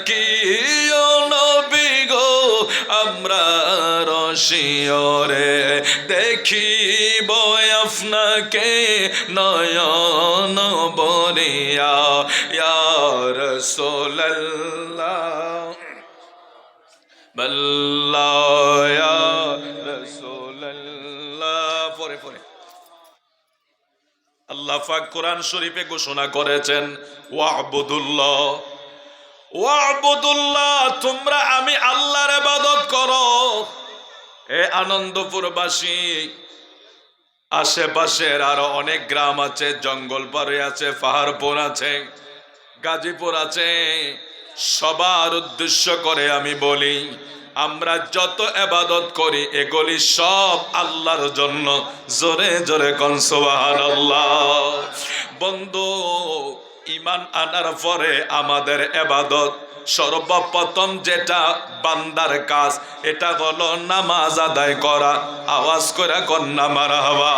কি ও নবী গো আমরা রসিয়রে দেখিব আপনাকে নয়ন বরিয়া ইয়া রাসূলুল্লাহ বল্লাহ ইয়া রাসূলুল্লাহ। পরে পরে আল্লাহ পাক কোরআন শরীফে ঘোষণা করেছেন ওয়া'বুদুল্লাহ ওয়া'বুদুল্লাহ, তোমরা আমি আল্লাহর ইবাদত করো। এ আনন্দপুরবাসী, আশেপাশের আরো অনেক গ্রাম আছে, জঙ্গল পাড়ে আছে, পাহাড়পুর আছে, গাজীপুর আছে, সবার উদ্দেশ্য করে আমি বলি আমরা যত ইবাদত করি এগুলি সব আল্লাহর জন্য। জোরে জোরে কোন সুবহানাল্লাহ। বন্ধু, ঈমান আনার পরে আমাদের ইবাদত সর্বপ্রথম যেটা বান্দার কাজ এটা হলো নামাজ আদায় করা। আওয়াজ করে কন্যা মারহাবা।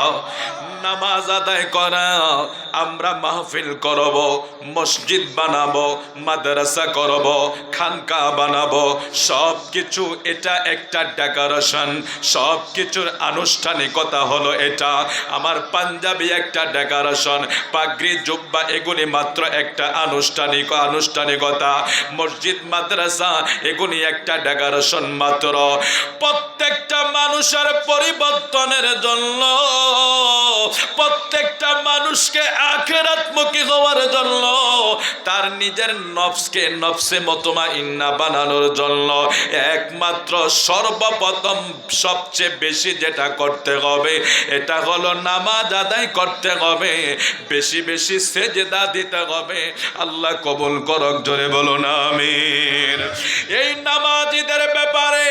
নামাজ আদায় করা। আমরা মাহফিল করব, মসজিদ বানাবো, মাদ্রাসা করব, খানকা বানাবো, সব কিছু এটা একটা ডেকোরেশন, সব কিছুর আনুষ্ঠানিকতা হলো এটা। আমার পাঞ্জাবি একটা ডেকোরেশন, পাগড়ি জুব্বা এগুলি মাত্র একটা আনুষ্ঠানিকতা। মসজিদ মাদ্রাসা এগুলি একটা ডেকোরেশন মাত্র। প্রত্যেকটা মানুষের পরিবর্তনের জন্য, প্রত্যেকটা মানুষকে আখিরাতমুখী হওয়ার জন্য, তার নিজের নফসকে নফসে মুতমাইন্না বানানোর জন্য একমাত্র সর্বপ্রথম সবচেয়ে বেশি যেটা করতে হবে এটা হলো নামাজ আদায় করতে হবে, বেশি বেশি সেজদা দিতে হবে। আল্লাহ কবুল করক, জোরে বলুন আমিন। এই নামাজীদের ব্যাপারে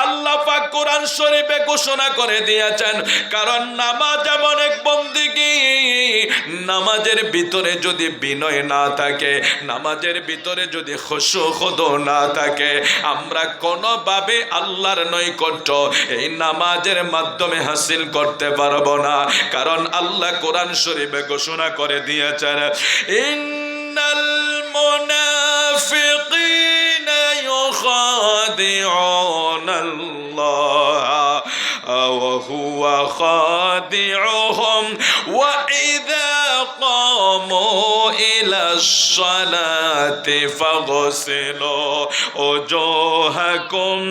আল্লাহ পাক কোরআন শরীফে ঘোষণা করে দিয়েছেন, কারণ নামাজ এমন এক বন্দেগী, নামাজের ভিতরে যদি বিনয় না থাকে, নামাজের ভিতরে যদি খুশু খুদু না থাকে, আমরা কোনোভাবে আল্লাহর নৈকট্য এই নামাজের মাধ্যমে হাসিল করতে পারবো না। কারণ আল্লাহ কোরআন শরীফে ঘোষণা করে দিয়েছেন, ইন্নাল মুনাফিকিনা ইউখাদিউনাল্লাহ ওয়া হুয়া খাদিউহুম ওয়া ইযা কামু ইলাস সালাতি ফাগসিলু উজুহাকুম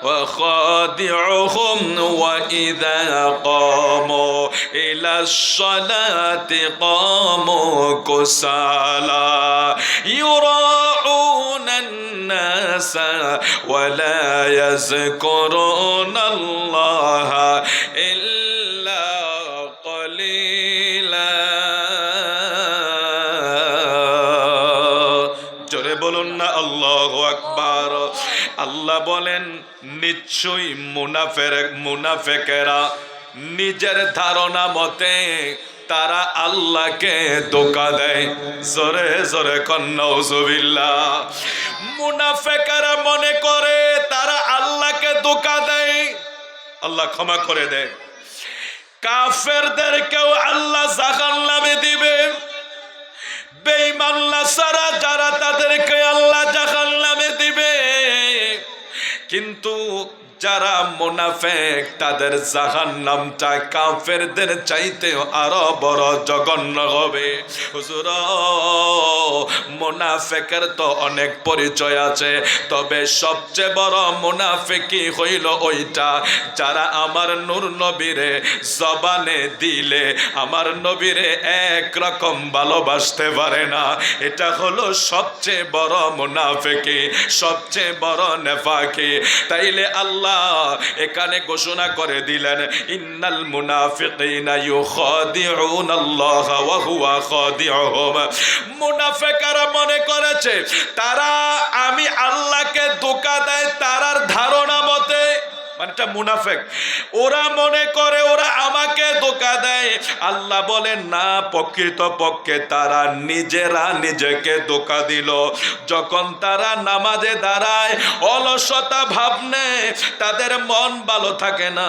وخادعهم وإذا قاموا إلى الصلاة قاموا كسالى يراعون الناس ولا يذكرون الله إلا قليلا। জোরে বলুন না আল্লাহু আকবার। আল্লাহ বলেন, নিশ্চয়ই মুনাফেকেরা নিজের ধারণা মতে তারা আল্লাহকে ধোঁকা দেয়। জোরে জোরে নাউজুবিল্লাহ। মুনাফেকেরা মনে করে তারা আল্লাহকে ধোঁকা দেয়, আল্লাহ ক্ষমা করে দেয়। কাফেরদেরকেও আল্লাহ জাহান্নামে দিবে, বেঈমান নাসারা যারা তাদেরকে আল্লাহ জাহান্নামে দিবে। কিন্তু যারা মুনাফিক তাদের জাহান্নামটা কাফেরদের চাইতে আরো বড় জঘন্য হবে। হুজুর, মুনাফিকের তো অনেক পরিচয় আছে, তবে সবচেয়ে বড় মুনাফিকি হইল ওইটা যারা আমার নূর নবীরে জবানে দিলে আমার নবীরে একরকম ভালোবাসতে পারে না। এটা হলো সবচেয়ে বড় মুনাফিকি, সবচেয়ে বড় নেফাকি। তাইলে আল্লাহ এখানে ঘোষণা করে দিলেন, ইন্নাল মুনাফিকিনা ইউখাদিউনাল্লাহ ওয়া হুয়া খাদিউহুম। মুনাফিকরা মনে করেছে তারা আমি আল্লাহকে ধোঁকা দেয় তারার ধারণা মতে, মানে এটা মুনাফিক। ওরা মনে করে ওরা আমাকে ধোঁকা দেয়। আল্লাহ বলেন না, প্রকৃতপক্ষে তারা নিজেরা নিজেকে ধোঁকা দিল। যখন তারা নামাজে দাঁড়ায় অলসতা ভাব নেয়, তাদের মন ভালো থাকে না,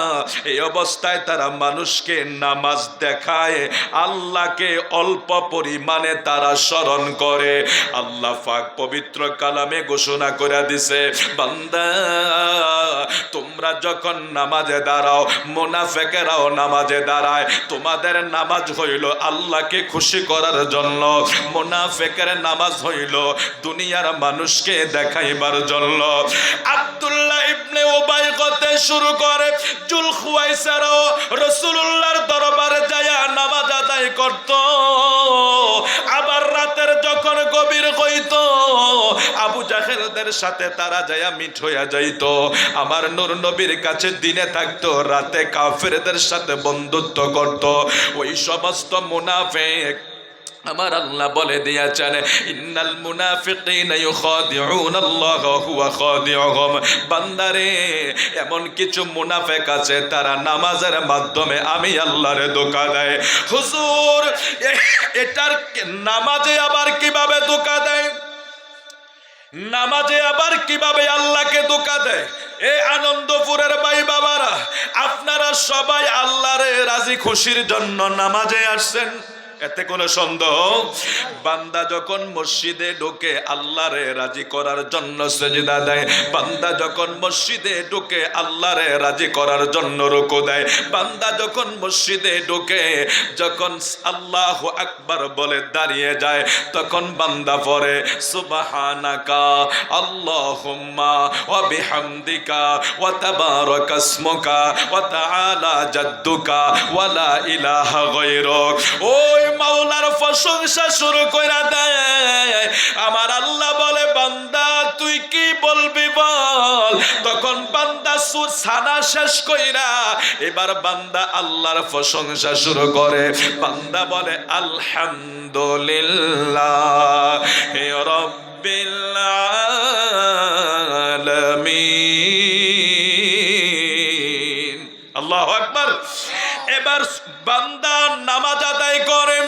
এই অবস্থায় তারা মানুষকে নামাজ দেখায়, আল্লাহকে অল্প পরিমাণে তারা স্মরণ করে। আল্লাহ পাক পবিত্র কালামে ঘোষণা করে দিছে, বান্দা তোমরা যখন নামাজে দাঁড়াও, মুনাফিকেরাও নামাজে দাঁড়ায়, তোমাদের নামাজ হইল আল্লাহকে খুশি করার জন্য, মুনাফিকের নামাজ হইল দুনিয়ার মানুষকে দেখাইবার জন্য। আব্দুল্লাহ ইবনে উবাই করতে শুরু করে, জুলখুয়াইসারও রাসূলুল্লাহর দরবারে যায় নামাজ আদায় করত। আবার রাতের যখন গভীর হইত, আবু জাহেলদের সাথে তারা যায় মিট হইয়া যাইত। আমার নূর নবীর কাছে দিনে থাকতো, রাতে কাফেরদের সাথে বন্ধুত্ব করত। ওই সমস্ত মুনাফিক আমার আল্লাহ বলে দিয়েছেন, ইন্নাল মুনাফিকিনা ইউখাদিউনা আল্লাহ ওয়া হুয়া খাদিউহুম। বান্দারে, এমন কিছু মুনাফিক আছে তারা নামাজের মাধ্যমে আমি আল্লাহর ধোঁকা দেয়। হুজুর, এটার নামাজে আবার কিভাবে ধোঁকা দেয়? নামাজে আবার কিভাবে আল্লাহকে ধোঁকা দেয়? এই আনন্দপুরের ভাই বাবারা, আপনারা সবাই আল্লাহর রাজি খুশির জন্য নামাজে আসছেন, এতে কোনো সন্দেহ? বান্দা যখন মসজিদে ঢোকে আল্লাহরে রাজি করার জন্য সেজদা দেয়, বান্দা যখন মসজিদে ঢোকে আল্লাহরে রাজি করার জন্য রুকু দেয়, বান্দা যখন মসজিদে ঢোকে যখন আল্লাহু আকবার বলে দাঁড়িয়ে যায়, তখন বান্দা পড়ে সুবহানাকা আল্লাহুম্মা ওয়া বিহামদিকা ওয়া তাবারাকা ইসমুকা ওয়া তাআলা জাদ্দুকা ওয়া লা ইলাহা গায়রুক। ওই মাওলার প্রশংসা শুরু কইরা দেয়। আমার আল্লাহ বলে, বান্দা তুই কি বলবি বল। তখন বান্দা সানা শেষ কইরা এবার বান্দা আল্লাহর প্রশংসা শুরু করে। বান্দা বলে আলহামদুলিল্লাহ রাব্বিল আলামিন। আল্লাহু আকবার। এবার বান্দা নামাজ আদায় করে।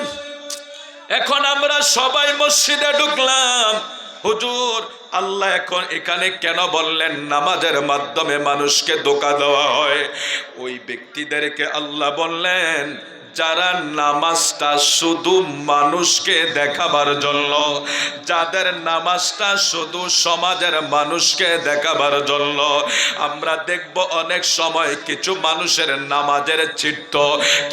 এখন আমরা সবাই মসজিদে ঢুকলাম। হুজুর, আল্লাহ এখন এখানে কেন বললেন নামাজের মাধ্যমে মানুষকে ধোঁকা দেওয়া হয়? ওই ব্যক্তিদেরকে আল্লাহ বললেন যারা নামাজটা শুধু মানুষকে দেখাবার জন্য, যাদের নামাজটা শুধু সমাজের মানুষকে দেখাবার জন্য। আমরা দেখব অনেক সময় কিছু মানুষের নামাজের চিত্ত,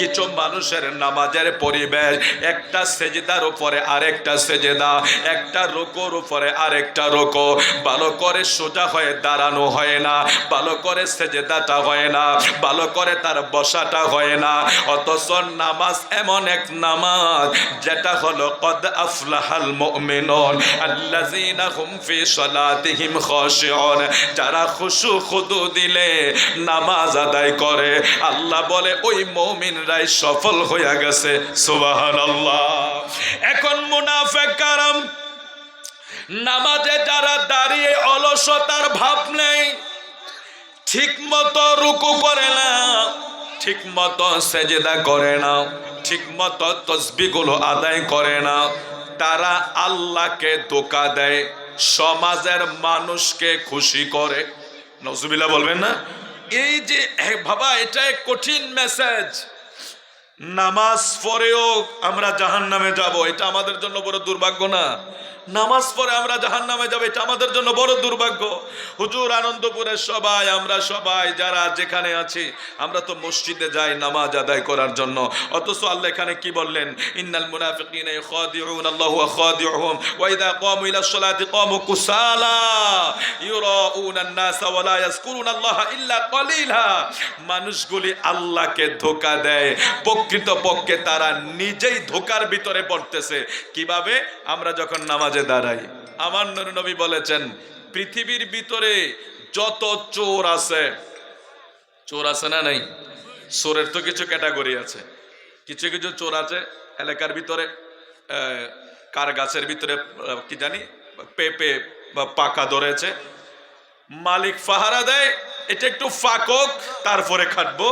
কিছু মানুষের নামাজের পরিবেশ, একটা সেজদার উপরে আরেকটা সেজদা, একটা রুকুর উপরে আরেকটা রুকু, ভালো করে সোজা হয়ে দাঁড়ানো হয় না, ভালো করে সেজদাটা হয় না, ভালো করে তার বসাটা হয় না। অথচ নামাজ এমন এক নামাজ যেটা হলো কদ আফলাহাল মুমিনুন আল্লাযীনা হুম ফি সালাতিহিম খাশিউন। যারা খুশু খুদু দিলে নামাজ আদায় করে, আল্লাহ বলে ওই মুমিনরাই সফল হয়ে গেছে। সুবহানাল্লাহ। এখন মুনাফিক কারাম, নামাজে যারা দাঁড়িয়ে অলসতার ভাব নেই, ঠিক মতো রুকু করে না, ঠিক মতো সেজদা করে না, ঠিক মতো তাসবিহগুলো আদায় করে না, তারা আল্লাহকে ধোঁকা দেয়, সমাজের মানুষকে খুশি করে। নজুবিল্লাহ বলবেন না? এই যে বাবা, এটা এক কঠিন মেসেজ। নামাজ পড়েও আমরা জাহান্নামে যাব, এটা আমাদের জন্য বড় দুর্ভাগ্য না? নামাজ পড়ে আমরা জাহান্নামে যাব, এটা আমাদের জন্য বড় দুর্ভাগ্য। হুজুর, আনন্দপুরের সবাই, আমরা সবাই যারা যেখানে আছি, আমরা তো মসজিদে যাই নামাজ আদায় করার জন্য। অথচ আল্লাহ এখানে কি বললেন? ইন্নাল মুনাফিকিনা ইখাদিউনা আল্লাহ ওয়া খাদিউহুম ওয়া ইযা ক্বামু ইলাস সালাতি ক্বামু কুসালা ইউরাউনা আন-নাস ওয়া লা ইয়াযকুরুনা আল্লাহ ইল্লা কলিলা। মানুষগুলি আল্লাহকে ধোঁকা দেয়, প্রকৃতপক্ষে তারা নিজেই ধোঁকার ভিতরে পড়তেছে। কিভাবে? আমরা যখন নামাজে দাঁড়াই, আমার নবী বলেছেন পৃথিবীর ভিতরে যত চোর আছে, চোর আছে না নাই? চোরের তো কিছু ক্যাটাগরি আছে। কিছু কিছু চোর আছে এলাকার ভিতরে, কার গাছের ভিতরে কি জানি পেঁপে বা পাকা ধরেছে, মালিক পাহারা দেয়, এটা একটু ফাঁকক, তারপরে খাটবো।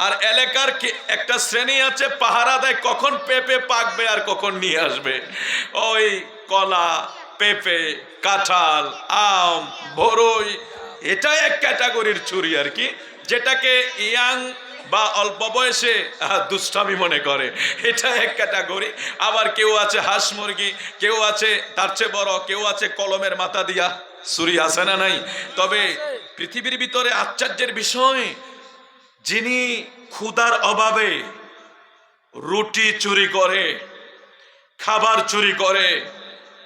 আর এলাকার একটা শ্রেণী আছে পাহারা দেয় কখন পেঁপে পাকবে আর কখন নিয়ে আসবে। ওই কলা, পেঁপে, কাঁঠাল, আম, বরই, এটা এক ক্যাটাগরির চুরি আর কি, যেটাকে ইয়াং বা অল্প বয়সে দুষ্টামি মনে করে, এটা এক ক্যাটাগরি। আবার কেউ আছে হাঁস মুরগি, কেউ আছে তার চেয়ে বড়, কেউ আছে কলমের মাথা দিয়া চুরি, আছে না নাই? তবে পৃথিবীর ভিতরে আশ্চর্যের বিষয়, যিনি ক্ষুধার অভাবে রুটি চুরি করে, খাবার চুরি করে,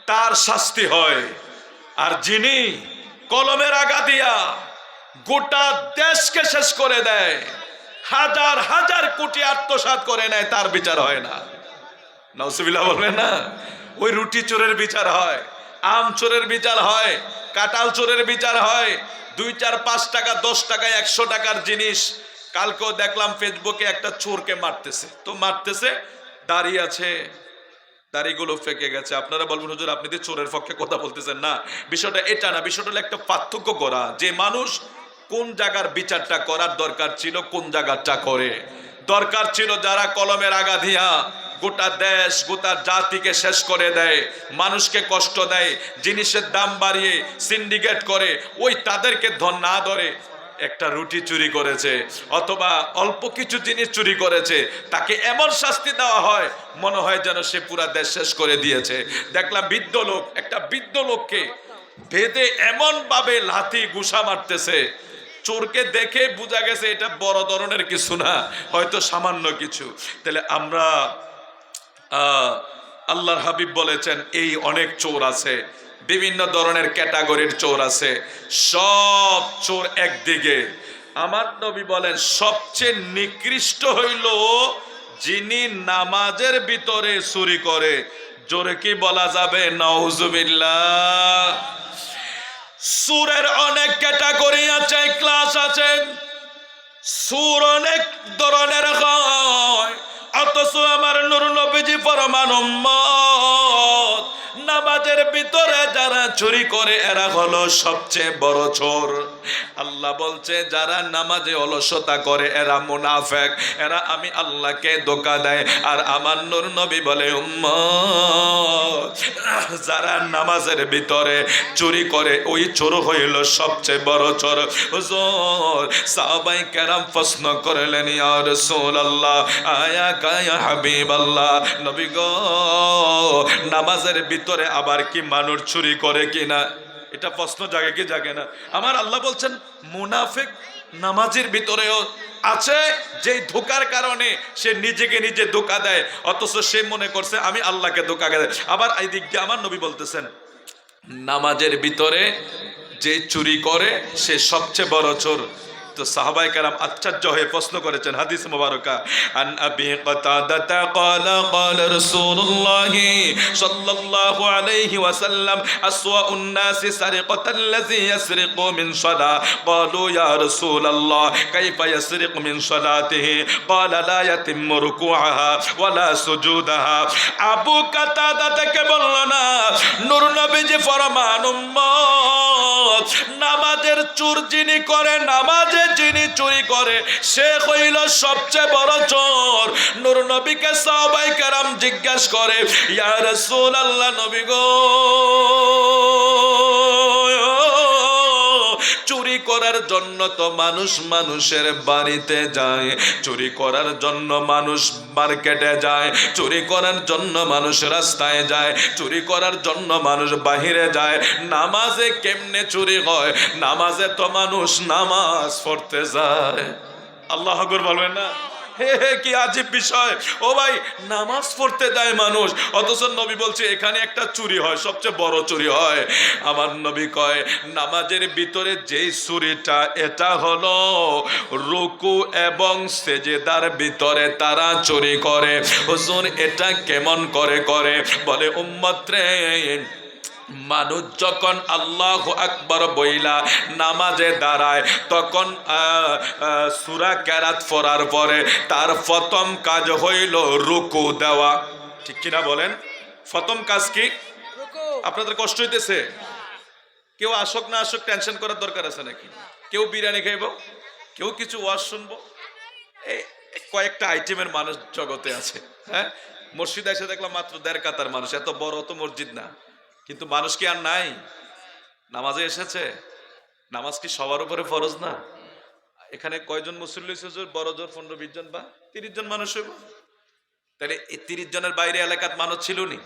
তার শাস্তি হয়। আর যিনি কলমের আগা দিয়া গোটা দেশকে শেষ করে দেয়, হাজার হাজার কোটি আত্মসাৎ করে নেয়, তার বিচার হয় না। নাউজুবিল্লাহ বলবেন না? ওই রুটি চোরের বিচার হয়, আম চোরের বিচার হয়, কাঁঠাল চোরের বিচার হয়। 2, 4, 5 টাকা, 10 টাকায় 100 টাকার জিনিস। কালকেও দেখলাম ফেসবুকে একটা চোরকে মারতেছে, তো মারতেছে, দাড়ি আছে, দাড়িগুলো ফেকে গেছে। আপনারা বলবেন হুজুর আপনি তো চোরের পক্ষে কথা বলতেছেন। না, বিষয়টা এটা না, বিষয়টা হলো একটা পার্থক্য করা, যে মানুষ কোন জায়গার বিচারটা করার দরকার ছিল, কোন জায়গাটা করে। দরকার ছিল যারা কলমের আগা দিয়া গোটা দেশ, গোটা জাতিকে শেষ করে দেয়, মানুষকে কষ্ট দেয়, জিনিসের দাম বাড়িয়ে সিন্ডিকেট করে, ওই তাদেরকে না ধরে একটা রুটি চুরি করেছে অথবা অল্প কিছু জিনিস চুরি করেছে, তাকে এমন শাস্তি দেওয়া হয় মনে হয় যেন সে পুরা দেশ শেষ করে দিয়েছে। দেখলাম বৃদ্ধ লোক, একটা বৃদ্ধ লোককে বেঁধে এমন ভাবে লাথি ঘুষা মারতেছে, চোরকে দেখে বোঝা গেছে এটা বড় ধরনের কিছু না, হয়তো সামান্য কিছু। তাহলে আমরা আল্লাহর হাবিব বলেছেন এই অনেক চোর আছে, বিভিন্ন ধরনের ক্যাটাগরির চোর আছে। সব চোর একদিকে, আমার নবী বলেন সবচেয়ে নিকৃষ্ট হইল যিনি নামাজের ভিতরে চুরি করে। জোরে কি বলা যাবে? নাউজুবিল্লাহ। চোরের অনেক ক্যাটাগরি আছে, ক্লাস আছে, চোর অনেক ধরনের হয়। অথচ আমার নূর নবীজি ফরমান উম্মত, নামাজের ভিতরে যারা চুরি করে এরা হলো সবচেয়ে বড় চোর। আল্লাহ বলছে যারা নামাজে অলসতা করে এরা মুনাফিক, এরা আমি আল্লাহকে ধোঁকা দেয়। আর আমার নূর নবী বলে উম্মত, যারা নামাজের ভিতরে চুরি করে ওই চোর হইল সবচেয়ে বড় চোর। হুজুর সাহাবায়ে কেরাম প্রশ্ন করলেন, ইয়া রাসূলুল্লাহ, আয়া কায়া হাবিবাল্লাহ, নবী গো নামাজের ভিতরে আবার কি মানুষ চুরি করে কিনা? এটা প্রশ্ন জাগে কি জাগে না? আমার আল্লাহ বলছেন মুনাফিক নামাজের ভিতরেও আছে, যে ধোকার কারণে সে নিজেকে নিজে ধোকা দেয়, অথচ সে মনে করছে আমি আল্লাহকে ধোকা দেয়। আবার এই দিক দিয়ে আমার নবী বলতেছেন নামাজের ভিতরে যে চুরি করে সে সবচেয়ে বড় চোর। তো সাহাবায়ে কেরাম আশ্চর্য হয়ে প্রশ্ন করেছেন, হাদিস মুবারকা, আন আবি কাতাদা ক্বালা ক্বালা রাসূলুল্লাহ সাল্লাল্লাহু আলাইহি ওয়াসাল্লাম আসওয়াউন নাসি সারিকাতাল্লাযী ইয়াসরিকু মিন সালাহ, ক্বালু ইয়া রাসূলুল্লাহ কাইফা ইয়াসরিকু মিন সালাতিহি, ক্বালা লা ইয়াতিম্মু রুকুআহা ওয়ালা সুজুদাহা। আবু কাতাদা থেকে বলল না, নূর নবীজি ফরমান উম্মত, নামাজের চোর যিনি করে, নামাজে যিনি চুরি করে সে হইল সবচেয়ে বড় চোর। নূর নবীকে সাহাবায়ে কেরাম জিজ্ঞাসা করে, ইয়া রাসূলুল্লাহ, নবী গো চুরি করার জন্য তো মানুষ মানুষের বাড়িতে যায়, চুরি করার জন্য মানুষ মার্কেটে যায়, চুরি করার জন্য মানুষ রাস্তায় যায়, চুরি করার জন্য মানুষ বাহিরে যায়, নামাজে কেমনে চুরি হয়? নামাজে তো মানুষ নামাজ পড়তে যায়। আল্লাহু আকবার বলবেন না? হে হে কি আজীব বিষয়। ও ভাই, নামাজ পড়তে যায় মানুষ, অথচ নবী বলছে এখানে একটা চুরি হয়, সবচেয়ে বড় চুরি হয়। আমার নবী কয় নামাজের ভিতরে যেই চুরিটা, এটা হলো রুকু এবং সেজদার ভিতরে তারা চুরি করে। হুজুর এটা কেমন করে করে? বলে উম্মত রে, মানুষ যখন আল্লাহু আকবার বইলা নামাজে দাঁড়ায় তখন সূরা কেরাত পড়ার পরে তার প্রথম কাজ হইল রুকু দেওয়া। ঠিক কিনা বলেন? প্রথম কাজ কি? আপনাদের কষ্ট হইতেছে? কেউ আসুক না আসুক টেনশন করার দরকার আছে নাকি? কেউ বিরিয়ানি খাইব, কেউ কিছু ওয়াজ শুনবো, এই কয়েকটা আইটেমের মানুষ জগতে আছে। হ্যাঁ, মসজিদে এসে দেখলাম মাত্র 1.5 কাতার মানুষ, এত বড় তো মসজিদ না, কিন্তু মানুষ কি আর নাই? নামাজে এসেছে। নামাজ কি সবার উপরে ফরজ না? এখানে কয়জন মুসল্লি হুজুর? বড় জোর 15-20 জন বা 30 জন মানুষ হইব। তাহলে এই 30 জনের বাইরে এলাকাত মানুষ ছিল নি?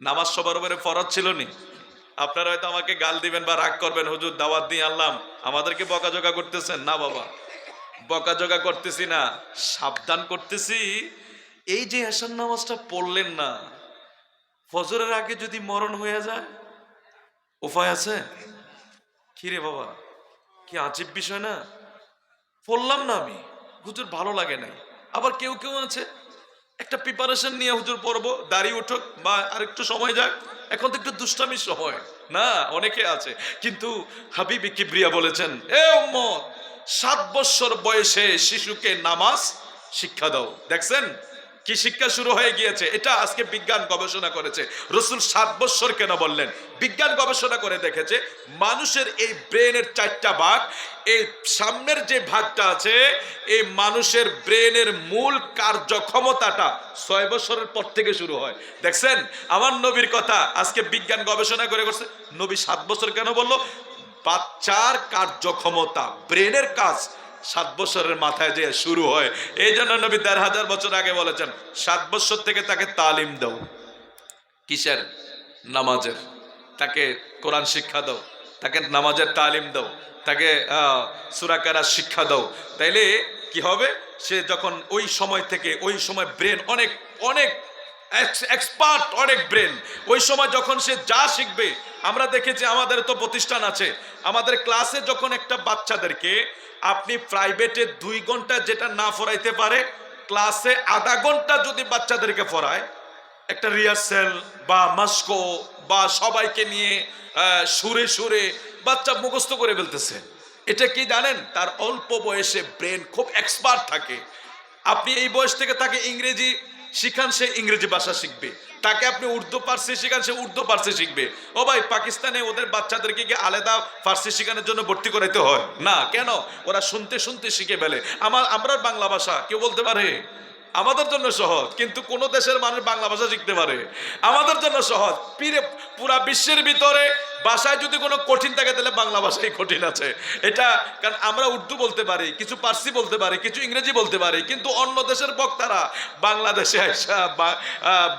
নামাজ সবার উপরে ফরজ ছিল নি? আপনারা হয়তো আমাকে গাল দিবেন বা রাগ করবেন, হুজুর দাওয়াত দিয়ে আনলাম আমাদেরকে বকাঝকা করতেছেন। না বাবা, বকাঝকা করতেছি না, সাবধান করতেছি। এই যে এশার নামাজটা পড়লেন না, ফজরের আগে যদি মরণ হয়ে যায়, উপায় আছে? কি রে বাবা, কি আজীব বিষয় না? পড়লাম না আমি, হুজুর ভালো লাগে নাই। আবার কেউ কেউ আছে একটা প্রিপারেশন নিয়ে হুজুর পড়বো, দাঁড়িয়ে উঠুক বা আরেকটু সময় যাক, এখন তো একটু দুষ্টামির সময় না, অনেকে আছে। কিন্তু হাবিবি কিবরিয়া বলেছেন, এ উম্মত, 7 বছর বয়সে শিশুকে নামাজ শিক্ষা দাও। দেখছেন কি শিক্ষা শুরু হয়ে গিয়েছে? এটা আজকে বিজ্ঞান গবেষণা করেছে। রসুল 7 বছর কেন বললেন? বিজ্ঞান গবেষণা করে দেখেছে মানুষের এই ব্রেনের 4টা ভাগ, এই সামনের যে ভাগটা আছে, এই মানুষের ব্রেনের মূল কার্যক্ষমতাটা 6 বছরের পর থেকে শুরু হয়। দেখছেন আমার নবীর কথা আজকে বিজ্ঞান গবেষণা করে করছে। নবী 7 বছর কেন বলল? বাচ্চার কার্যক্ষমতা, ব্রেনের কাজ 7 বছরের মাথায় যে শুরু হয়। এই জন্য নবী 1500 বছর আগে বলেছেন 7 বছর থেকে তাকে তালিম দাও। কিসের? নামাজের। তাকে কোরআন শিক্ষা দাও, তাকে নামাজের তালিম দাও, তাকে সূরা কেরাত শিক্ষা দাও। তাইলে কি হবে? সে যখন ওই সময় থেকে, ওই সময় ব্রেন অনেক অনেক এক্সপার্ট, অনেক ব্রেন। ওই সময় যখন সে যা শিখবে, আমরা দেখেছি আমাদের তো প্রতিষ্ঠান আছে, আমাদের ক্লাসে যখন একটা বাচ্চাদেরকে আপনি প্রাইভেটে 2 ঘন্টা যেটা না পড়াইতে পারে, ক্লাসে আধা ঘন্টা যদি বাচ্চাদেরকে পড়ায়, একটা রিহার্সেল বা মাস্কো বা সবাইকে নিয়ে সুরে সুরে বাচ্চা মুখস্থ করে ফেলতেছে। এটা কি জানেন? তার অল্প বয়সে ব্রেন খুব এক্সপার্ট থাকে। আপনি এই বয়স থেকে তাকে ইংরেজি শিখান, সে ইংরেজি ভাষা শিখবে। তাকে আপনি উর্দু ফার্সি শিখান, সে উর্দু ফার্সি শিখবে। ও ভাই, পাকিস্তানে ওদের বাচ্চাদেরকে কি আলাদা ফার্সি শিখানোর জন্য ভর্তি করাইতে হয় না? কেন? ওরা শুনতে শুনতে শিখে ফেলে। আমরা বাংলা ভাষা কেউ বলতে পারে? আমাদের জন্য সহজ, কিন্তু কোন দেশের মানুষ বাংলা ভাষা শিখতে পারে? আমাদের জন্য সহজ। পুরা বিশ্বের ভিতরে ভাষায় যদি কোনো কঠিন থাকে তাহলে বাংলা ভাষাই কঠিন আছে। এটা কারণ আমরা উর্দু বলতে পারি, কিছু পার্সি বলতে পারি, কিছু ইংরেজি বলতে পারি, কিন্তু অন্য দেশের বক্তারা বাংলাদেশে এসে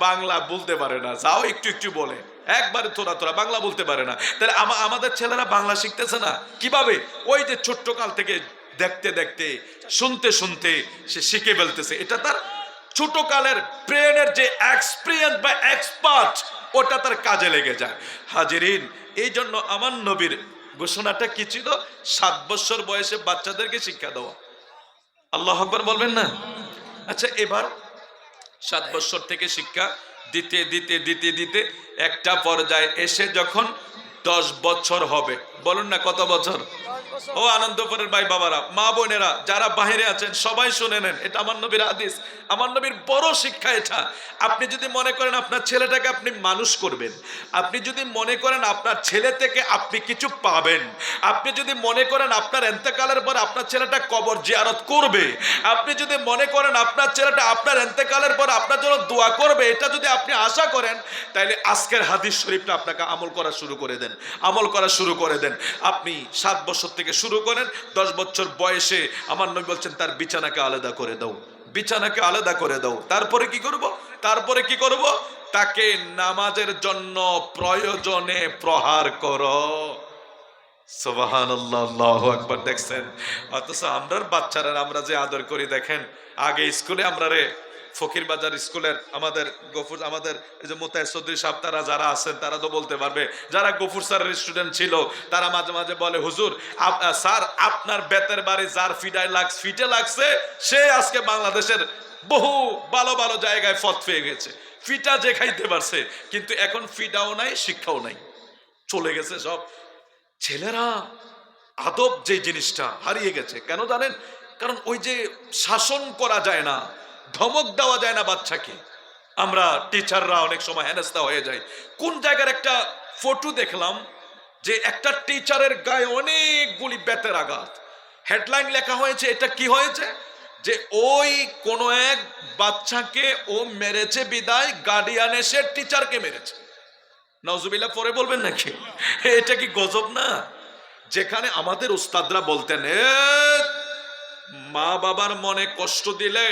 বাংলা বলতে পারে না, যাও একটু একটু বলে, একবারে থোড়া থোড়া বাংলা বলতে পারে না। তাহলে আমাদের ছেলেরা বাংলা শিখতেছে না কিভাবে? ওই যে ছোট্ট কাল থেকে দেখতে দেখতে, শুনতে শুনতে সে শিখে ফেলতেছে। এটা তার ছোট কালের ব্রেনের যে এক্সপিরিয়েন্স বা এক্সপার্ট, ওটা তার কাজে লেগে যায়। হাজিরিন, এই জন্য আমার নবীর ঘোষণাটা কি ছিল? 7 বছর বয়সে বাচ্চাদেরকে শিক্ষা দেওয়া। আল্লাহু আকবার বলবেন না? আচ্ছা, এবার 7 বছর থেকে শিক্ষা দিতে দিতে দিতে দিতে একটা পর্যায়ে এসে যখন 10 বছর হবে, বলুন না কত বছর? ও আনন্দপুরের ভাই বাবারা, মা বোনেরা যারা বাহিরে আছেন, সবাই শুনে নেন, এটা আমার নবীর হাদিস, আমার নবীর বড় শিক্ষা এটা। আপনি যদি মনে করেন আপনার ছেলেটাকে আপনি মানুষ করবেন, আপনি যদি মনে করেন আপনার ছেলে থেকে আপনি কিছু পাবেন, আপনি যদি মনে করেন আপনার এন্তেকালের পর আপনার ছেলেটা কবর জিয়ারত করবে, আপনি যদি মনে করেন আপনার ছেলেটা আপনার এন্তেকালের পর আপনার জন্য দোয়া করবে, এটা যদি আপনি আশা করেন, তাহলে আজকের হাদিস শরীফটা আপনাকে আমল করা শুরু করে দেন, আমল করা শুরু করে দেন। আপনি 7 বছর থেকে শুরু করেন, 10 বছর বয়সে আমার নবী বলছেন তার বিছানাকে আলাদা করে দাও, বিছানাকে আলাদা করে দাও। তারপরে কি করব? তারপরে কি করব? তাকে নামাজের জন্য প্রয়োজনে প্রহার করো। সুবহানাল্লাহ, আল্লাহু আকবার। দেখছেন, অথচ আমরার বাচ্চারা আমরা যে আদর করি দেখেন। আগে স্কুলে আমরা ফকির বাজার স্কুলের আমাদের গফুর, আমাদের এই যে মোতায়ের চৌধুরী সাহেব, তারা যারা আছেন তারা তো বলতে পারবে, যারা গফুর স্যারের স্টুডেন্ট ছিল, তারা মাঝে মাঝে বলে, হুজুর স্যার আপনার বেতের বাড়ি যার ফিটে লাগছে সে আজকে বাংলাদেশের বহু ভালো ভালো জায়গায় ফত পেয়ে গেছে, ফিটা যে খাইতে পারছে। কিন্তু এখন ফিটাও নাই, শিক্ষাও নাই, চলে গেছে সব। ছেলেরা আদব যে জিনিসটা হারিয়ে গেছে। কেন জানেন? কারণ ওই যে শাসন করা যায় না, ধমক দেওয়া যায় না বাচ্চাকে। আমরা টিচাররা অনেক সময় হেনস্থা হয়ে যাই। কোন জায়গার একটা ফটো দেখলাম, যে একটা টিচারের গায়ে অনেকগুলি বেতের আঘাত, হেডলাইন লেখা হয়েছে, এটা কি হয়েছে যে ওই কোন এক বাচ্চাকে ও মেরেছে বিদায় গার্ডিয়ান এসে টিচারকে মেরেছে। নাউজুবিল্লাহ পরে বলবেন নাকি? এটা কি গজব না? যেখানে আমাদের উস্তাদরা বলতেন মা বাবার মনে কষ্ট দিলে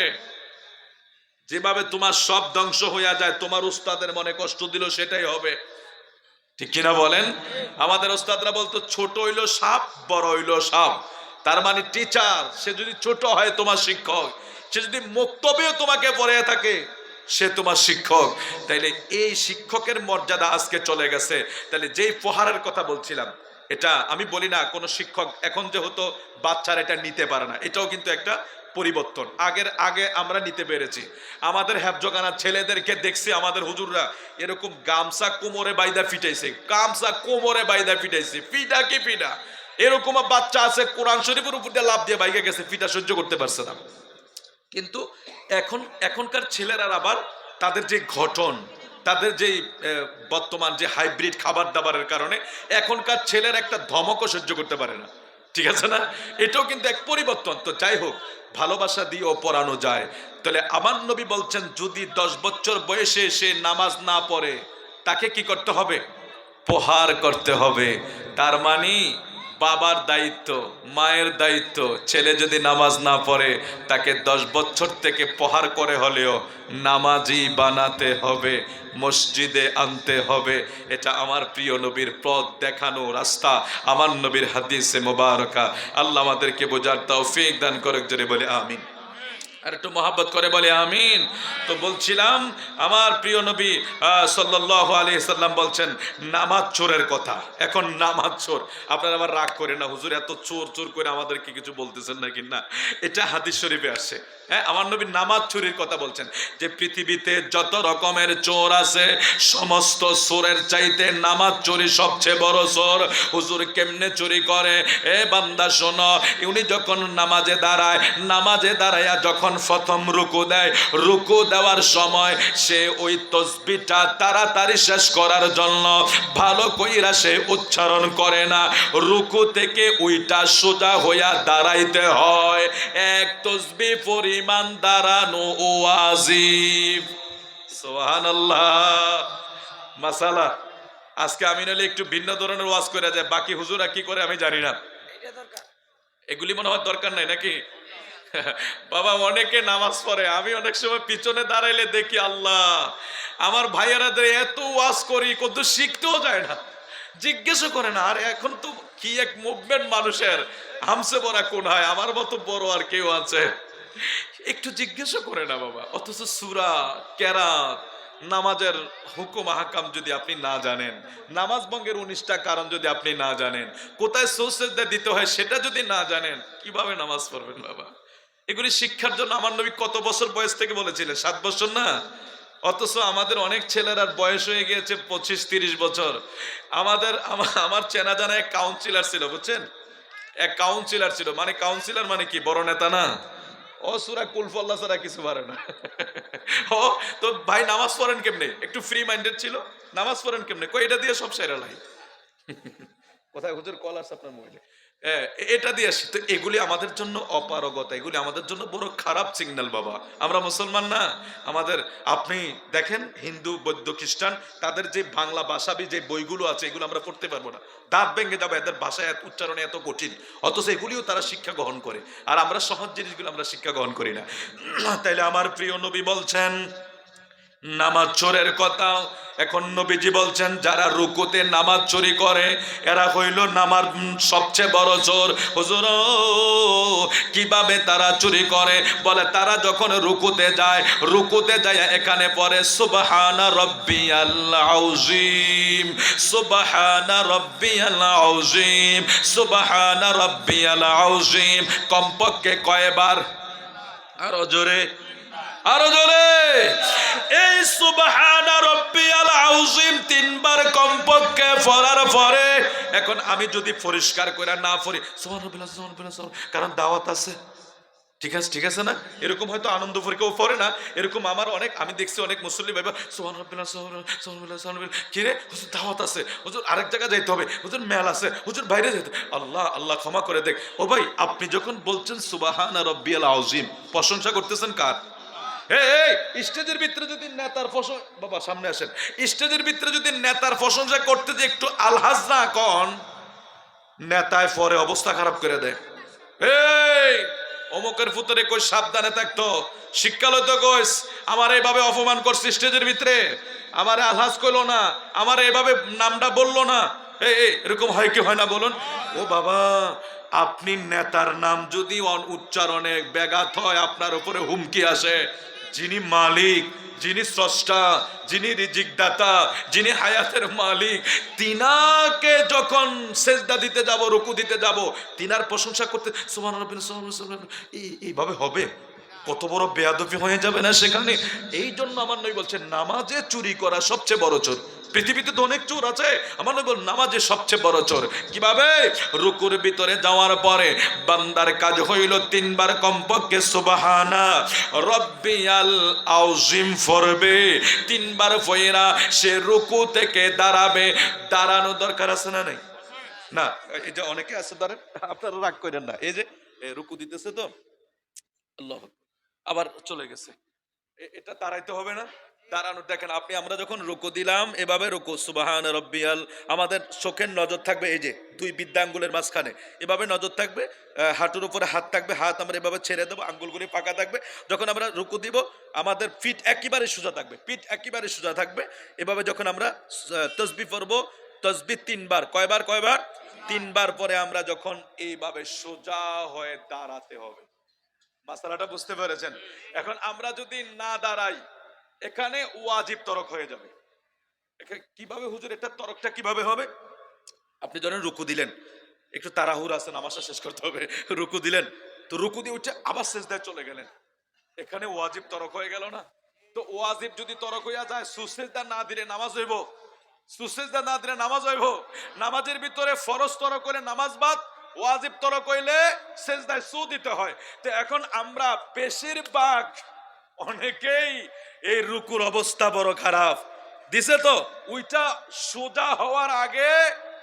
যেভাবে তোমার সব ধ্বংস হইয়া যায়, তোমার উস্তাদের মনে কষ্ট দিল সেটাই হবে। ঠিক কিনা বলেন? আমাদের ওস্তাদরা বলতো ছোট হইলো সাপ, বড় হইলো সাপ। তার মানে টিচার সে যদি ছোট হয় তোমার শিক্ষক, সে যদি মুক্তবেও তোমাকে পড়ে থাকে সে তোমার শিক্ষক। তাইলে এই শিক্ষকের মর্যাদা আজকে চলে গেছে। তাইলে যেই প্রহারের কথা বলছিলাম, এটা আমি বলি না কোন শিক্ষক এখন যেহেতু বাচ্চারা এটা নিতে পারে না, এটাও কিন্তু একটা পরিবর্তন। আগে আমরা নিতে পেরেছি। আমাদের হেফজখানা ছেলেদেরকে দেখছি আমাদের হুজুররা এরকম গামছা কোমরে বাইদা ফিটাইছে, গামছা কোমরে বাইদা ফিটাইছে, ফিটা কি ফিটা। এরকম বাচ্চা আছে কোরআন শরীফের উপর দিয়ে লাভ দিয়ে বাইকে গেছে, ফিটা সহ্য করতে পারছে না। কিন্তু এখনকার ছেলেরা আবার তাদের যে গঠন, তাদের যে বর্তমান যে হাইব্রিড খাবার দাবারের কারণে এখনকার ছেলের একটা ধমকও সহ্য করতে পারে না। ঠিক আছে না? এটাও কিন্তু এক পরিবর্তন। তো যাই হোক, ভালোবাসা দিয়েও পড়ানো যায়। তাহলে আমার নবী বলছেন যদি 10 বছর বয়সে সে নামাজ না পড়ে তাকে কি করতে হবে? প্রহার করতে হবে। তার মানে বাবার দায়িত্ব, মায়ের দায়িত্ব, ছেলে যদি নামাজ না পড়ে তাকে 10 বছর থেকে প্রহার করে হলেও নামাজি বানাতে হবে, মসজিদে আনতে হবে। এটা আমার প্রিয় নবীর পথ দেখানো রাস্তা, আমার নবীর হাদিসে মোবারকা। আল্লাহ আমাদেরকে বোঝার তৌফিক দান করুক, জোরে বলে আমিন। আর একটু মহাব্বত করে বলে আমিন। তো বলছিলাম আমার প্রিয় নবী সাল্লাল্লাহু আলাইহি সাল্লাম বলছেন নামাজ চোরের কথা। এখন নামাজ চোর, আপনারা আবার রাগ করে না হুজুর এত চোর চোর করে আমাদেরকে কিছু বলতেছেন নাকি? না, এটা হাদিস শরীফে আসছে। হ্যাঁ, আমার নবী নামাজ চুরির কথা বলছেন যে পৃথিবীতে যত রকমের চোর আছে সমস্ত চোরের চাইতে নামাজ চুরি সবচেয়ে বড় চোর। হুজুর কেমনে চুরি করে? এ বান্দা শোনো, উনি যখন নামাজে দাঁড়ায়, নামাজে দাঁড়াইয়া যখন প্রথম রুকু দেয়, রুকু দেওয়ার সময় সে ওই তসবিহটা তাড়াতাড়ি শেষ করার জন্য ভালো কইরা সে উচ্চারণ করে না, রুকু থেকে ওইটা সোজা হইয়া দাঁড়াইতে হয়। এক তসবিহ পরিমাণ দাঁড়ানো ওয়াজিব। সুবহানাল্লাহ। মাসালা আজকে আমি নাহলে একটু ভিন্ন ধরনের ওয়াজ করে যায়, বাকি হুজুরা কি করে আমি জানি না। এগুলি মনে হয় দরকার নাই নাকি? বাবা অনেকে নামাজ পড়ে, আমি অনেক সময় পিছনে দাঁড়াইলে দেখি আল্লাহ আমার ভাইয়েরা এত ওয়াজ করি কত শিখতেও যায় না, জিজ্ঞেসও করে না। আর এখন তো কি এক মুভমেন্ট মানুষের, হামসে বড়া কোন হয়, আমার মতো বড় আর কেউ আছে? একটু জিজ্ঞেসও করে না বাবা। অথচ সূরা, কেরাত, নামাজের হুকুম আহকাম যদি আপনি না জানেন, নামাজ ভঙ্গের 19টা কারণ যদি আপনি না জানেন, কোথায় সুজদা দিতে হয় সেটা যদি না জানেন, কিভাবে নামাজ পড়বেন বাবা? এগুলি শিক্ষার জন্য আমার নবী কত বছর বয়স থেকে বলেছিলেন? 7 বছর না? অথচ আমাদের অনেক ছেলের আর বয়স হয়ে গিয়েছে 25-30 বছর। আমার চেনা জানা এক কাউন্সিলর ছিল, বুঝছেন? এক কাউন্সিলর ছিল, মানে কাউন্সিলর মানে কি বড় নেতা না, ও সূরা কুল ফল্লাহ ছাড়া কিছু পারে না। ও তো ভাই নামাজ পড়েন কেমনে? একটু ফ্রি মাইন্ডেড ছিল, নামাজ পড়েন কেমনে? কই এটা দিয়ে সব সেরা লাই। কোথায় হুজুর কল আসছে আপনার মোবাইলে? এটা দিয়ে আসছে। তো এগুলি আমাদের জন্য অপারগতা, এগুলি আমাদের জন্য বড় খারাপ সিগন্যাল বাবা। আমরা মুসলমান না? আমাদের আপনি দেখেন হিন্দু, বৌদ্ধ, খ্রিস্টান তাদের যে বাংলা ভাষাবি যে বইগুলো আছে এগুলো আমরা পড়তে পারবো না, দাঁত ভেঙে যাবে, এদের ভাষায় উচ্চারণে এত কঠিন, অথচ এগুলিও তারা শিক্ষা গ্রহণ করে। আর আমরা সহজ জিনিসগুলো আমরা শিক্ষা গ্রহণ করি না। তাইলে আমার প্রিয় নবী বলছেন নামাজ চোরের কথা। এখন নবীজি বলছেন যারা রুকুতে নামাজ চুরি করে এরা হইল নামার সবচেয়ে বড় চোর। হুজুর কিভাবে তারা চুরি করে? বলে তারা যখন রুকুতে যায়, রুকুতে যায় এখানে পড়ে সুবহানা রাব্বিয়াল আযীম, সুবহানা রাব্বিয়াল আযীম, সুবহানা রাব্বিয়াল আযীম। কমপক্ষে কয়বার? আরো জোরে, আরো জোরে। এই সুবহানা রাব্বিয়াল আযীম 3 বার কমপক্ষে পড়ার পরে এখন আমি যদি পরিষ্কার করে না পড়ি সুবহানাল্লাহ সুবহানাল্লাহ, কারণ দাওয়াত আছে, ঠিক আছে না? এরকম হয়তো আনন্দ করে কেউ পড়ে না, এরকম আমার অনেক, আমি দেখছি অনেক মুসল্লি ভাই সুবহানাল্লাহ সুবহানাল্লাহ সুবহানাল্লাহ, কি রে হুজুর দাওয়াত আছে, হুজুর আরেক জায়গায় যাইতে হবে, হুজুর মেল আছে, হুজুর বাইরে যেতে, আল্লাহ আল্লাহ ক্ষমা করে দেখ। ও ভাই, আপনি যখন বলছেন সুবহানা রাব্বিয়াল আযীম, প্রশংসা করতেছেন কার? এই স্টেজের ভিতরে যদি নেতার বাবা সামনে আসেন, স্টেজের ভিতরে যদি নেতার প্রশংসা করতে যে একটু আলহাজ না কন, নেতায় পরে অবস্থা খারাপ করে দেয়। এই অমুকের ফুতরে কই সাবধানে থাকতো, শিক্ষালয় তো কইস আমার এইভাবে অপমান করছে স্টেজের ভিতরে, আমারে আলহাজ কইলো না, আমার এইভাবে নামটা বললো না। এই এরকম হয় কি হয় না বলুন? ও বাবা, আপনি নেতার নাম যদি উচ্চারণে ব্যাঘাত হয়, আপনার উপরে হুমকি আসে। যিনি মালিক, যিনি স্রষ্টা, যিনি রিজিক দাতা, যিনি হায়াতের মালিক, তিনাকে যখন সেজদা দিতে যাব, রুকু দিতে যাব, তিনার প্রশংসা করতে এইভাবে হবে? কত বড় বেয়াদবি হয়ে যাবে না সেখানে? এই জন্য আমার নবী বলছেন, নামাজে চুরি করা সবচেয়ে বড় চোর। পৃথিবীতে তো অনেক চোর আছে, আমার নবী বলেন নামাজে সবচেয়ে বড় চোর। কিভাবে? রুকুর ভিতরে যাওয়ার পরে বান্দার কাজ হইল তিনবার কমপক্ষে সুবহানা রব্বিয়াল আযীম পড়বে, তিনবার পড়া সে রুকু থেকে দাঁড়াবে। দাঁড়ানো দরকার আছে না নাই? না, এই যে অনেকে আছে, ধরেন আপনারা রাগ করেন না, এই যে রুকু দিতেছে তো, আল্লাহ আবার চলে গেছে, এটা দাঁড়াইতে হবে না? দাঁড়ানো, দেখেন আপনি, আমরা যখন রুকু দিলাম এভাবে রুকু সুবহান রব্বিয়াল, আমাদের চোখের নজর থাকবে এই যে দুই বৃদ্ধাঙ্গুলের মাঝখানে, এভাবে নজর থাকবে, হাঁটুর উপরে হাত থাকবে, হাত আমরা এভাবে ছেড়ে দেবো, আঙ্গুলগুলি ফাঁকা থাকবে। যখন আমরা রুকু দিব আমাদের পিঠ একেবারে সোজা থাকবে, পিঠ একেবারে সোজা থাকবে। এভাবে যখন আমরা তসবিহ পড়বো, তসবিহ তিনবার, কয়বার? তিনবার পরে আমরা যখন এইভাবে সোজা হয়ে দাঁড়াতে হবে। মাসালাটা বুঝতে পেরেছেন? এখন আমরা যদি না দাঁড়াই, এখানে ওয়াজিব তরক হয়ে যাবে। কিভাবে হুজুর, এটা তরকটা কিভাবে হবে? আপনি ধরেন রুকু দিলেন, একটু তাড়াহুড়া আছে, নামাজটা শেষ করতে হবে, রুকু দিলেন, তো রুকু দিয়ে উঠে আবার সিজদায় চলে গেলেন, এখানে ওয়াজিব তরক হয়ে গেল না? তো ওয়াজিব যদি তরক হইয়া যায়, সুসেজদা না দিলে নামাজ হইব? সুসেজদা না দিলে নামাজ হইব? নামাজের ভিতরে ফরজ তরক করে নামাজ বাদ, ওয়াজিব তরক হইলে সেজদায় সু দিতে হয়। তো এখন আমরা বেশিরভাগ, অনেকেই এই রুকুর অবস্থা বড় খারাপ দিছে, তো ওইটা সোজা হওয়ার আগে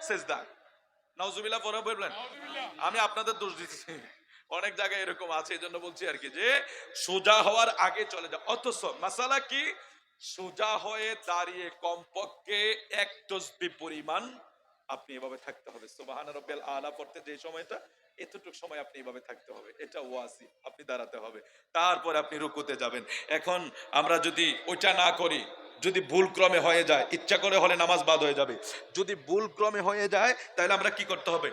সেজদা, নাউজুবিল্লাহ পরে বলবেন। আমি আপনাদের দোষ দিচ্ছি, অনেক জায়গায় এরকম আছে, এই জন্য বলছি আর কি, যে সোজা হওয়ার আগে চলে যা। অথচ মাসালা কি? সোজা হয়ে দাঁড়িয়ে কমপক্ষে এক তাসবিহ পরিমাণ আপনি এভাবে থাকতে হবে। সুবহান রাব্বিয়াল আলা পড়তে যে সময়টা, এতটুকু সময় আপনি এভাবে থাকতে হবে, এটা ওয়াজিব, আপনি দাঁড়াতে হবে, তারপরে আপনি রুকুতে যাবেন। এখন আমরা যদি ওইটা না করি, যদি ভুল ক্রমে হয়ে যায়, ইচ্ছা করে হলে নামাজ বাদ হয়ে যাবে, যদি ভুল ক্রমে হয়ে যায় তাহলে আমরা কি করতে হবে?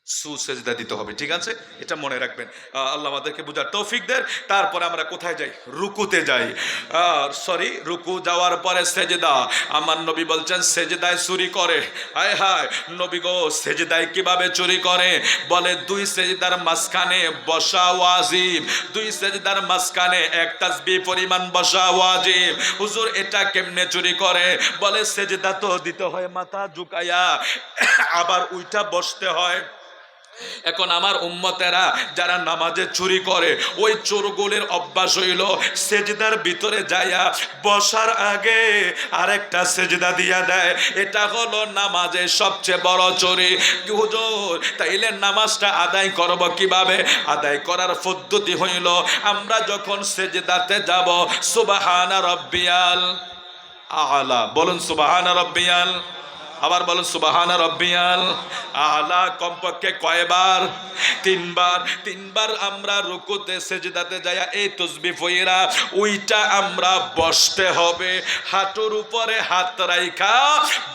সুসেজদা দিতে হবে। ঠিক আছে, এটা মনে রাখবেন। আল্লাহ আমাদেরকে বুঝার তৌফিক দেন। তারপরে আমরা কোথায় যাই? রুকুতে যাই। রুকু যাওয়ার পরে সেজদা। আমার নবী বলছেন সেজদায় চুরি করে। হায় হায় নবী গো, সেজদায় কিভাবে চুরি করে? বলে দুই সেজদার মাঝখানে বসা ওয়াজিব, দুই সেজদার মাঝখানে এক তাসবিহ পরিমাণ বসা ওয়াজিব। হুজুর এটা কেমনে চুরি করে? বলে সেজদা তো দিতে হয় মাথা ঝুঁকাইয়া, আবার উইটা বসতে হয়। এখন আমার উম্মতেরা যারা নামাজে চুরি করে, ওই চোরগুলির অভ্যাস হইল সেজদার ভিতরে যাইয়া বসার আগে আরেকটা সেজদা দিয়া দেয়। এটা হলো নামাজে সবচেয়ে বড় চুরি। হুজুর তাইলে নামাজটা আদায় করব কিভাবে? আদায় করার পদ্ধতি হইল, আমরা যখন সেজদাতে যাব সুবহানা রাব্বিয়াল আলা, বলুন সুবহানা রাব্বিয়াল, আবার বলুন সুবহানা রাব্বিয়াল আলা। কমপক্ষে কয়বার? তিনবার। তিনবার আমরা রুকুতে সেজদাতে যাইয়া এই তাসবিহ পড়া, ওইটা আমরা বসতে হবে, হাঁটুর উপরে হাত রাইখা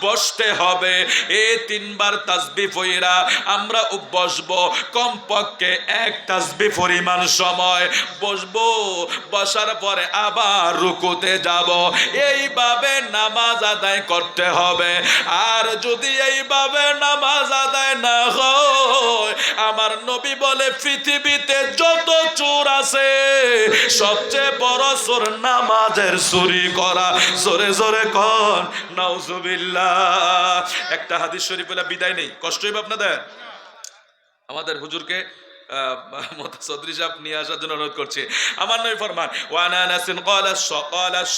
বসতে হবে। এই তিনবার তাসবিহ পড়া আমরা বসবো, কমপক্ষে এক তাসবিহ পরিমাণ সময় বসবো, বসার পরে আবার রুকুতে যাব। এইভাবে নামাজ আদায় করতে হবে। আর যদি এইভাবে নামাজ আদায় না হয়, আমার নবী বলে পৃথিবীতে যত চোর আছে সবচেয়ে বড় চোর নামাজের চুরি করা। জোরে জোরে কোন নাউজুবিল্লাহ। একটা হাদিস শরীফ বলে বিদায় নেই, কষ্ট হইবে আপনাদের। আমাদের হুজুরকে মুতাসাদ্দির সাহেব নিয়ে আসার জন্য অনুরোধ করছি। আমার নবী ফরমান ওয়ান আনাসিন ক্বালা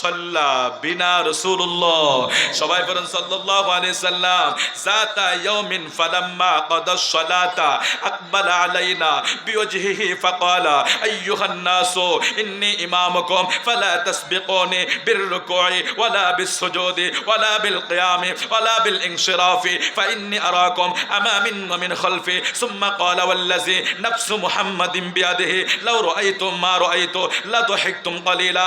সাল্লা বিনা রাসূলুল্লাহ, সবাই বলেন সাল্লাল্লাহু আলাইহি সাল্লাম, যাতা ইয়াউমিন ফালাম্মা ক্বাদা সালাতা আকবালা আলাইনা বিওজহিহি ফাকালা আইয়ুহান নাসু ইন্নী ইমামুকুম ফালা তাসবিকুনি বিররুকুই ওয়ালা বিসসুজুদি ওয়ালা বিলকিয়ামি ওয়ালা বিলইনশিরাফি ফাইন্নী আরাকুম আমামিন ওয়া মিন খালফি সুম্মা ক্বালা ওয়াল্লাযী নাফসু মুহাম্মাদিন বিয়াদিহি লাউ রাআইতুম মা রাআইতু লা দাহিকতুম ক্বালিলা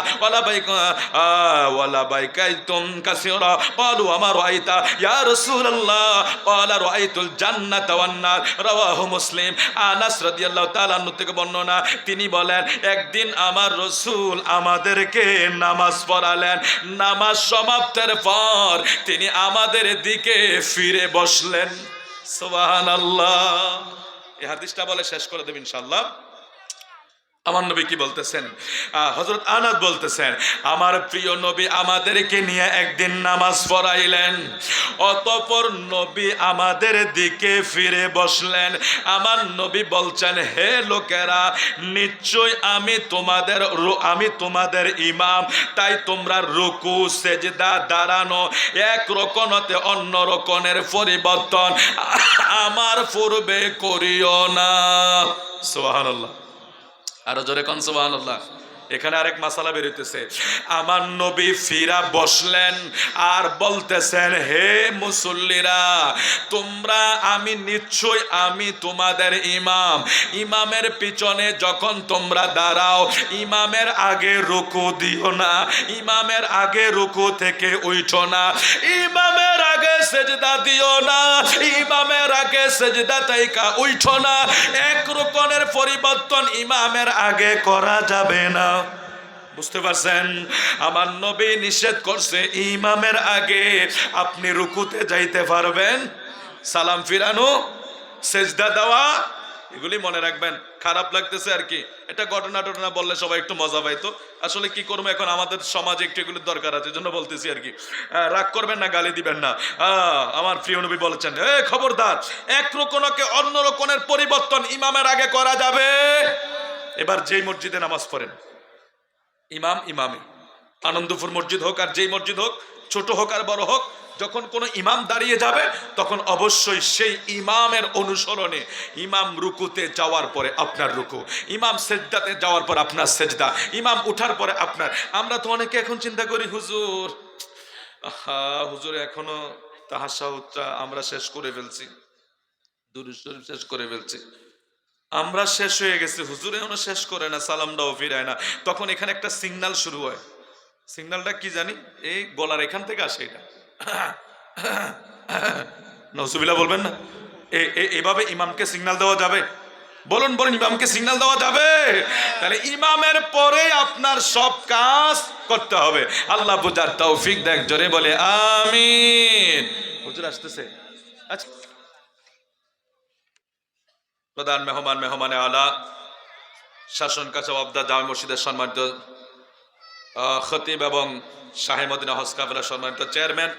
ওয়ালা বাইকাইতুম কাসীরা ক্বালু আমা রাআইতা ইয়া রাসূলুল্লাহ ক্বালা রাআইতুল জান্নাতা ওয়ান নার, রাওয়াহু মুসলিম। আনাস রাদিয়াল্লাহু তাআলা আনহু থেকে বর্ণনা, তিনি বলেন একদিন আমার রাসূল আমাদেরকে নামাজ পড়ালেন, নামাজ সমাপ্তের পর তিনি আমাদের দিকে ফিরে বসলেন। সুবহানাল্লাহ। এই হাদিসটা বলে শেষ করে দেব ইনশাআল্লাহ। আমার নবী কি বলতেছেন? হযরত আনাস বলতেছেন আমার প্রিয় নবী আমাদেরকে নিয়ে একদিন নামাজ পড়াইলেন, অতঃপর নবী আমাদের দিকে ফিরে বসলেন। আমার নবী বলছেন হে লোকেরা, নিশ্চয় আমি তোমাদের ইমাম, তাই তোমরা রুকু সেজদা দাঁড়ানো এক রকম হতে অন্য রকমের পরিবর্তন আমার পূর্বে করিও না। সুবহানাল্লাহ। আরো জোরে কোন সুবহানাল্লাহ। এখানে আরেক মাসালা বেরোতেছে, আমার নবী ফিরা বসলেন আর বলতেছেন হে মুসল্লিরা, নিশ্চয় আমি তোমাদের ইমাম, ইমামের পিছনে যখন তোমরা দাঁড়াও ইমামের আগে রুকু দিও না, ইমামের আগে রুকু থেকে উঠো না, ইমামের আগে সেজদা দিও না, ইমামের আগে সেজদা থেকে উঠো না। এক রকমের পরিবর্তন ইমামের আগে করা যাবে না। বুঝতে পারছেন? আমার নবী নিষেধ করছে ইমামের আগে আপনি রুকুতে যাইতে পারবেন, সালাম ফিরানো, সেজদা দেওয়া, এগুলি মনে রাখবেন। খারাপ লাগতেছে আর কি, এটা ঘটনা বললে সবাই একটু মজা পাইতো। আসলে কি করবো, এখন আমাদের সমাজে একটু এগুলির দরকার আছে, জন্য বলতেছি আর কি। রাগ করবেন না, গালি দিবেন না। আমার প্রিয় নবী বলেছেন খবরদার, এক রকমকে অন্য রকমের পরিবর্তন ইমামের আগে করা যাবে। এবার যেই মসজিদে নামাজ পড়েন, ইমামে আনন্দপুর মসজিদ হোক আর যেই মসজিদ হোক, ছোট হোক আর বড় হোক, যখন কোনো ইমাম দাঁড়িয়ে যাবে তখন অবশ্যই সেই ইমামের অনুসরণে, ইমাম রুকুতে যাওয়ার পরে আপনার রুকু, ইমাম সেজদাতে যাওয়ার পর আপনার সেজদা, ইমাম উঠার পরে আপনার। আমরা তো অনেকে এখন চিন্তা করি হুজুর এখনো তাহাজ্জুদটা আমরা শেষ করে ফেলছি, দুরূদ শরীফ শেষ করে ফেলছি, আমরা শেষ হয়ে গেছি, হুজুর এখনো শেষ করে না, সালামটাও ফিরায় না। তখন এখানে একটা সিগন্যাল শুরু হয়। সিগন্যালটা কি জানি? এই গলার এখান থেকে আসে। এটা নজুবিল্লাহ বলবেন না? এভাবে ইমামকে সিগন্যাল দেওয়া যাবে? বলুন ইমামকে সিগন্যাল দেওয়া যাবে? তাহলে ইমামের পরে আপনার সব কাজ করতে হবে। আল্লাহ বুঝার তৌফিক দেখ, জোরে বলে আমিন। হুজুর আসতেছে। আচ্ছা, প্রধান মেহমানে আলা, শাসন কাছে অবদা জামে মসজিদের সম্মানিত খতিব এবং শাহে মদিনা হজ কাফেলার সম্মানিত চেয়ারম্যান,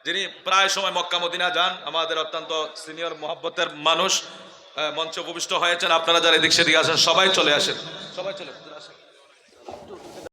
যিনি প্রায় সময় মক্কা মদিনা যান, আমাদের অত্যন্ত সিনিয়র মহব্বতের মানুষ, মঞ্চে উপবিষ্ট হয়েছেন। আপনারা যারা এদিক সেদিকে আসেন সবাই চলে আসেন, সবাই চলে আসেন।